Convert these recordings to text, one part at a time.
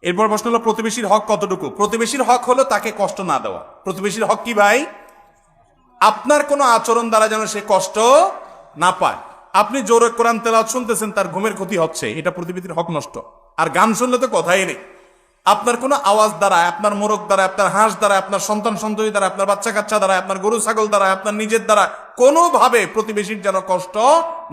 এরপর প্রশ্ন হলো প্রতিবেশীর হক কতটুকু? প্রতিবেশীর হক হলো তাকে কষ্ট না দেওয়া। প্রতিবেশীর হক কি ভাই? আপনার কোনো আচরণ দ্বারা যেন সে কষ্ট না পায়। আপনি জোরে কোরআন তেলাওয়াত শুনতেছেন, তার ঘুমের ক্ষতি হচ্ছে, এটা প্রতিবেশীর হক নষ্ট। আর গান শুনলে তো কথাই নেই। আপনার কোনো আওয়াজ দ্বারা, আপনার মোরগ দ্বারা, আপনার হাঁস দ্বারা, আপনার সন্তান সন্ততি দ্বারা, আপনার বাচ্চা কাচ্চা দ্বারা, আপনার গরু ছাগল দ্বারা, আপনার নিজের দ্বারা কোনোভাবে প্রতিবেশীর যেন কষ্ট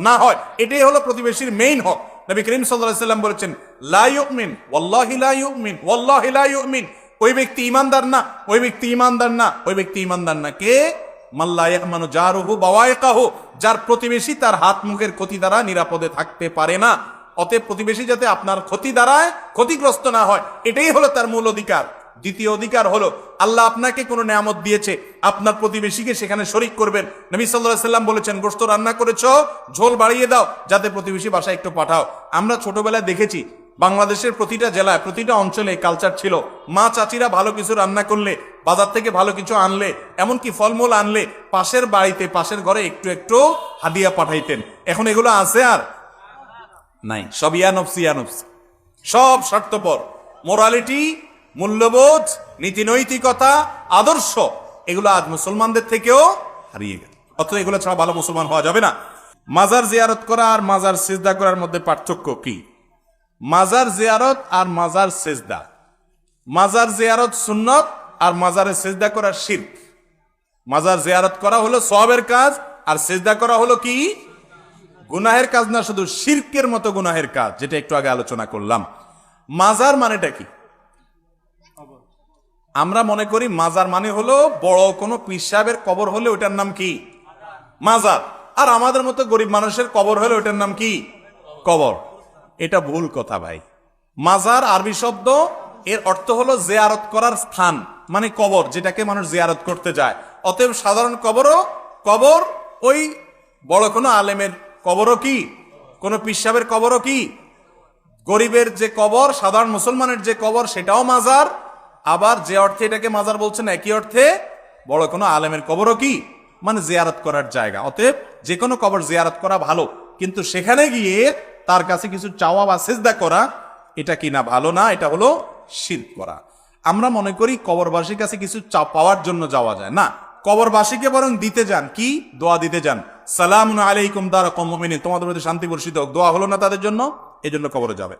না হয়, এটাই হলো প্রতিবেশীর মেইন হক। নবী করিম সাল্লাল্লাহু আলাইহি ওয়াসাল্লাম বলেছেন, লা ইউমিন ওয়াল্লাহি লা ইউমিন ওয়াল্লাহি লা ইউমিন, ওই ব্যক্তি ঈমানদার না, ওই ব্যক্তি ঈমানদার না, ওই ব্যক্তি ঈমানদার না। কে? মাল্লা ইয়ামানু জারুহু বাওয়াইকাহু, যার প্রতিবেশী তার হাত মুখের ক্ষতি দ্বারা নিরাপদে থাকতে পারে না। অতএব প্রতিবেশী যাতে আপনার ক্ষতি দ্বারায় ক্ষতিগ্রস্ত না হয়, এটাই হলো তার মূল অধিকার। দ্বিতীয় অধিকার হলো, আল্লাহ আপনাকে কোনো নেয়ামত দিয়েছে, আপনার প্রতিবেশীকে সেখানে শরীক করবেন। নবী সাল্লাল্লাহু আলাইহি সাল্লাম বলেছেন, গোশত রান্না করেছো, ঝোল বাড়িয়ে দাও, যাতে প্রতিবেশী বাসায় একটু পাঠাও। আমরা ছোটবেলায় দেখেছি বাংলাদেশের প্রতিটা জেলায়, প্রতিটা অঞ্চলে কালচার ছিল, মা চাচিরা ভালো কিছু রান্না করলে, বাজার থেকে ভালো কিছু আনলে, এমনকি ফলমূল আনলে, পাশের বাড়িতে, পাশের ঘরে একটু একটু হাদিয়া পাঠাইতেন। এখন এগুলো আছে আর নাই, সব ইয়ানফসি, সব স্বার্থপর। মোরালিটি, মূল্যবোধ, নীতি নৈতিকতা, আদর্শ, এগুলো আজ মুসলমানদের থেকেও হারিয়ে গেছে। অথচ এগুলো ছাড়া ভালো মুসলমান হওয়া যাবে না। মাজার জিয়ারত করা আর মাজার সিজদা করার মধ্যে পার্থক্য কি? মাজার জিয়ারত আর মাজার সিজদা, মাজার জিয়ারত সুন্নত আর মাজারে সিজদা করা শিরক। মাজার জিয়ারত করা হলো সওয়াবের কাজ, আর সিজদা করা হলো কি? গুনাহের কাজ না, শুধু শিরকের মতো গুনাহের কাজ, যেটা একটু আগে আলোচনা করলাম। মাজার মানেটা কি? আমরা মনে করি মাজার মানে হলো বড় কোনো পীর সাহেবের কবর হলে ওটার নাম কি? মাজার। আর আমাদের মতো গরিব মানুষের কবর হলে ওটার নাম কি? কবর। এটা ভুল কথা ভাই। মাজার আরবি শব্দ, এর অর্থ হলো জিয়ারত করার স্থান, মানে কবর, যেটাকে মানুষ জিয়ারত করতে যায়। অতএব সাধারণ কবরও কবর, ওই বড় কোনো আলেমের কবরও কি? কোনো পীর সাহেবের কবরও কি? গরিবের যে কবর, সাধারণ মুসলমানের যে কবর, সেটাও মাজার। আবার যে অর্থে এটাকে মাজার বলছেন, একই অর্থে বড় কোনো আলেমের কবরও কি? মানে জিয়ারত করার জায়গা। অতএব যে কোনো কবর জিয়ারত করা ভালো, কিন্তু সেখানে গিয়ে তার কাছে কিছু চাওয়া বা সিজদা করা, এটা কি না ভালো না, এটা হলো শিরক করা। আমরা মনে করি কবরবাসীর কাছে কিছু পাওয়ার জন্য যাওয়া যায় না, কবরবাসীকে বরং দিতে যান, কি? দোয়া দিতে যান। সালামুন আলাইকুম দারা কওমিন, তোমাদের প্রতি শান্তি বর্ষিত হোক। দোয়া হলো না তাদের জন্য, এই জন্য কবরে যাবে।